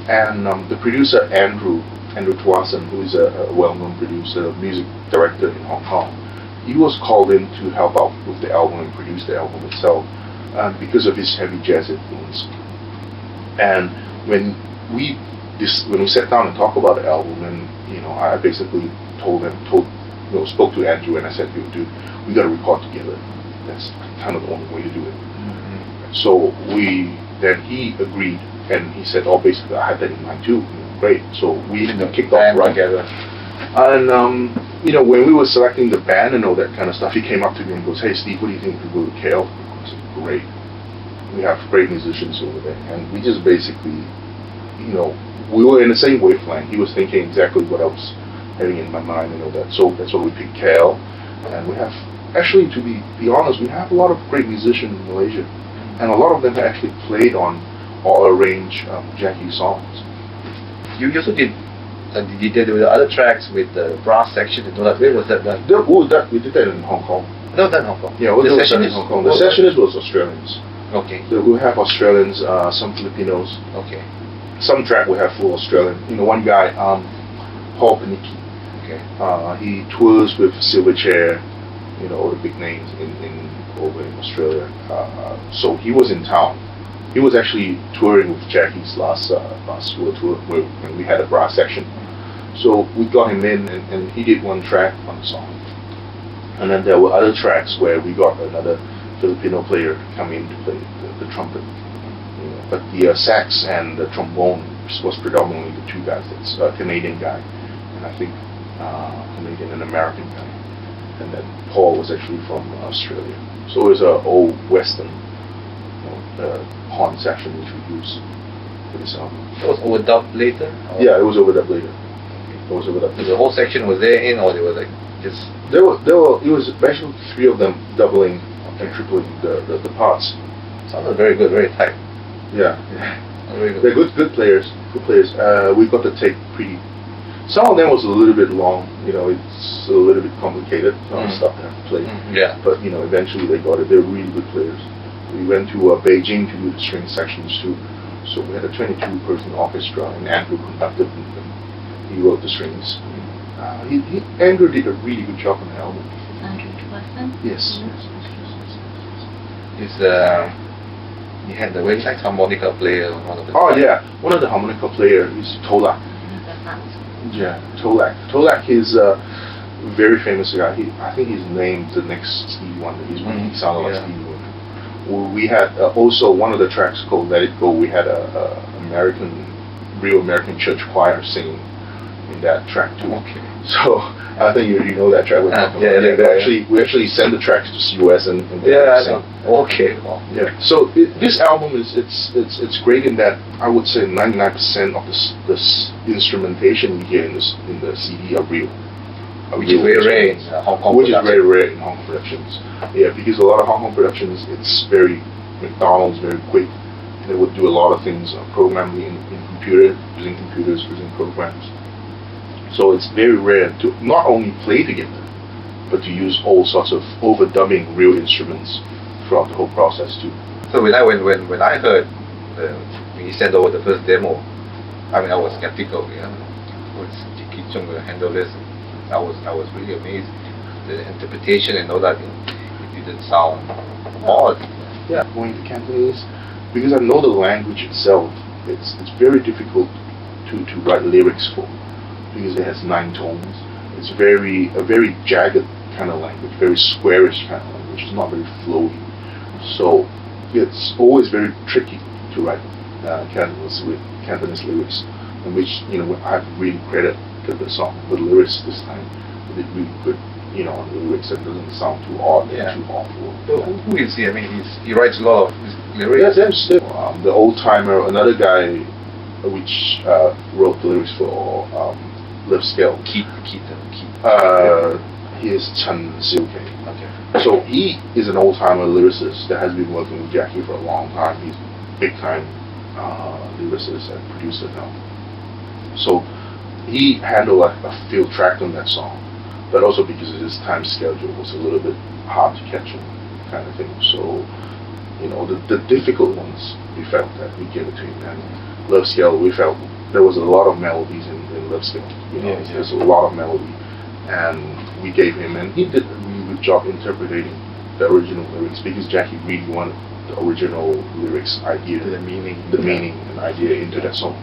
And the producer Andrew Tuason, who is a well-known producer, music director in Hong Kong, he was called in to help out with the album and produce the album itself because of his heavy jazz influence. And when we sat down and talked about the album, and I basically spoke to Andrew, and I said, dude, we got to record together. That's kind of the only way to do it. So then he agreed, and he said, oh, basically I had that in mind too. Great. So we kicked off right together. And when we were selecting the band and all that kind of stuff, he came up to me and goes, hey Steve, what do you think if we go to KL? I said, great. We have great musicians over there. And we just basically, we were in the same wavelength. He was thinking exactly what I was having in my mind and all that. So that's why we picked KL. And we have, actually, to be honest, we have a lot of great musicians in Malaysia. And a lot of them have actually played on or arranged Jacky songs. You also did the other tracks with the brass section and all that. Where was that done? We did that in Hong Kong. No, that in Hong Kong. Yeah, the session in Hong Kong. The sessionist was Australians. Okay. So we have Australians, some Filipinos. Okay. Some track we have full Australian. One guy, Paul Panicki. Okay. He tours with Silverchair, all the big names over in Australia. So he was in town. He was actually touring with Jacky's last tour when we had a brass section. So we got him in, and he did one track on the song. And then there were other tracks where we got another Filipino player to come in to play the trumpet. But the sax and the trombone was predominantly the two guys. It's a Canadian guy, and I think Canadian and American guy. And then Paul was actually from Australia. So it was an old Western horn section which we used for this album. It was overdubbed later? Or? Yeah, it was overdubbed later. It was overdubbed. The whole section was there in, or they were like just? It was actually three of them doubling and tripling the parts. Sounded very good, very tight. Yeah. Very good. They're good players. Good players. We got the tape pretty. Some of them was a little bit long. It's a little bit complicated stuff to have to play. Yeah. But eventually they got it. They're really good players. We went to Beijing to do the string sections too. So we had a 22-person orchestra, and Andrew conducted them. He wrote the strings. Andrew did a really good job on the album. Andrew Tuason? Yes. You had the very nice harmonica player. One of the one of the harmonica players is Tolak. Yeah, Tolak. Tolak is a very famous guy. I think he's named the next Stevie Wonder. He sounded like Stevie Wonder. We had also one of the tracks called "Let It Go." We had a real American church choir singing in that track too. Okay. So I think you know that track. We actually send the tracks to US and sing. Okay. Wow. Yeah. So this album it's great in that I would say 99% of this instrumentation you hear in the CD are real. Which is very rare in Hong Kong. Which is very rare in Hong Kong productions. Yeah, because a lot of Hong Kong productions, it's very McDonald's, very quick. They would do a lot of things programming in computer, using computers, using programs. So it's very rare to not only play together, but to use all sorts of overdubbing real instruments throughout the whole process too. So when I heard when he sent over the first demo, I was skeptical. What's Jacky Cheung going to handle this? I was really amazed. The interpretation and all that, it didn't sound odd. Yeah, going to Cantonese, because I know the language itself. It's very difficult to write lyrics for, because it has 9 tones. It's a very jagged kind of language, very squarish kind of language. It's not very flowy. So it's always very tricky to write Cantonese lyrics, in which I have to really credit the song with lyrics this time. They did really good, on the lyrics, and doesn't sound too odd and too awful. So who is he? I mean, he writes a lot of lyrics. Yes, the old timer, another guy, which wrote the lyrics for Live Scale. Keith. He is Chen Siu-Kei. Okay. So he is an old timer lyricist that has been working with Jacky for a long time. He's a big time lyricist and producer now. So he handled a field track on that song, but also because of his time schedule was a little bit hard to catch him, kind of thing. So the difficult ones, we felt that we gave it to him, and Love Scale, we felt there was a lot of melodies in Love Scale. There's a lot of melody, and we gave him, and he did a really good job interpreting the original lyrics, because Jacky really wanted the original lyrics idea, the meaning and idea into that song.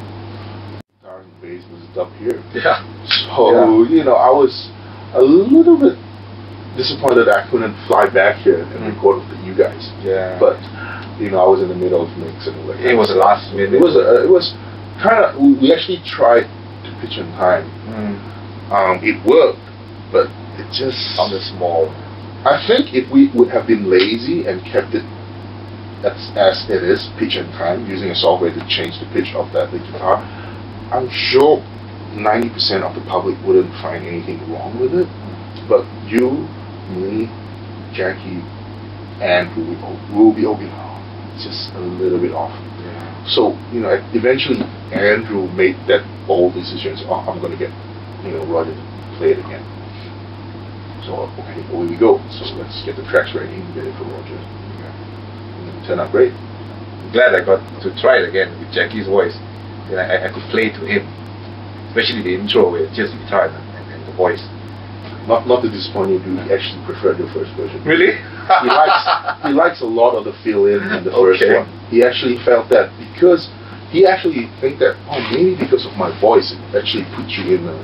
Guitar and bass was up here. Yeah. So I was a little bit disappointed that I couldn't fly back here and record with you guys. Yeah. But I was in the middle of mixing. It was the last minute. It was kind of. We actually tried to pitch in time. It worked, but it just sounded small. I think if we would have been lazy and kept it as it is, pitch and time, using a software to change the pitch of the guitar, I'm sure 90% of the public wouldn't find anything wrong with it. But you, me, Jacky, and will be okay. It's just a little bit off. Yeah. So eventually Andrew made that bold decision. So, I'm going to get Roger to play it again. So okay, away we go. So let's get the tracks ready and get it for Roger. And it turned out great. I'm glad I got to try it again with Jacky's voice. And I could play to him, especially the intro with just the guitar and the voice. Not to disappoint you, he actually preferred the first version. Really? he likes a lot of the fill-in in the first one. He actually felt that because he actually think that maybe because of my voice it actually puts you in a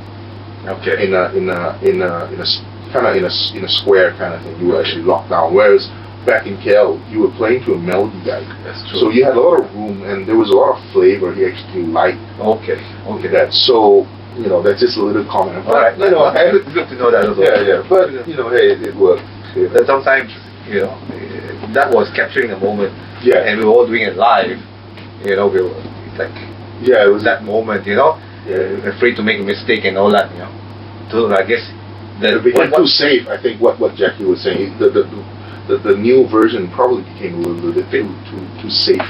square kind of thing. You were actually locked down. Whereas back in KL, you were playing to a melody guy. That's true. So you had a lot of room, and there was a lot of flavor. He actually liked. Okay. That. So that's just a little comment. All right. It's good to know that as well. Yeah. But hey, it worked. That sometimes that was capturing a moment. Yeah. And we were all doing it live. We were like. Yeah, it was that moment. Yeah. Afraid to make a mistake and all that. So I guess it became too safe. I think what Jacky was saying. The new version probably became a little bit too safe,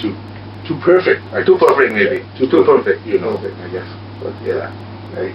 too perfect. Too perfect maybe. Too perfect. Perfect, I guess. But yeah. Hey.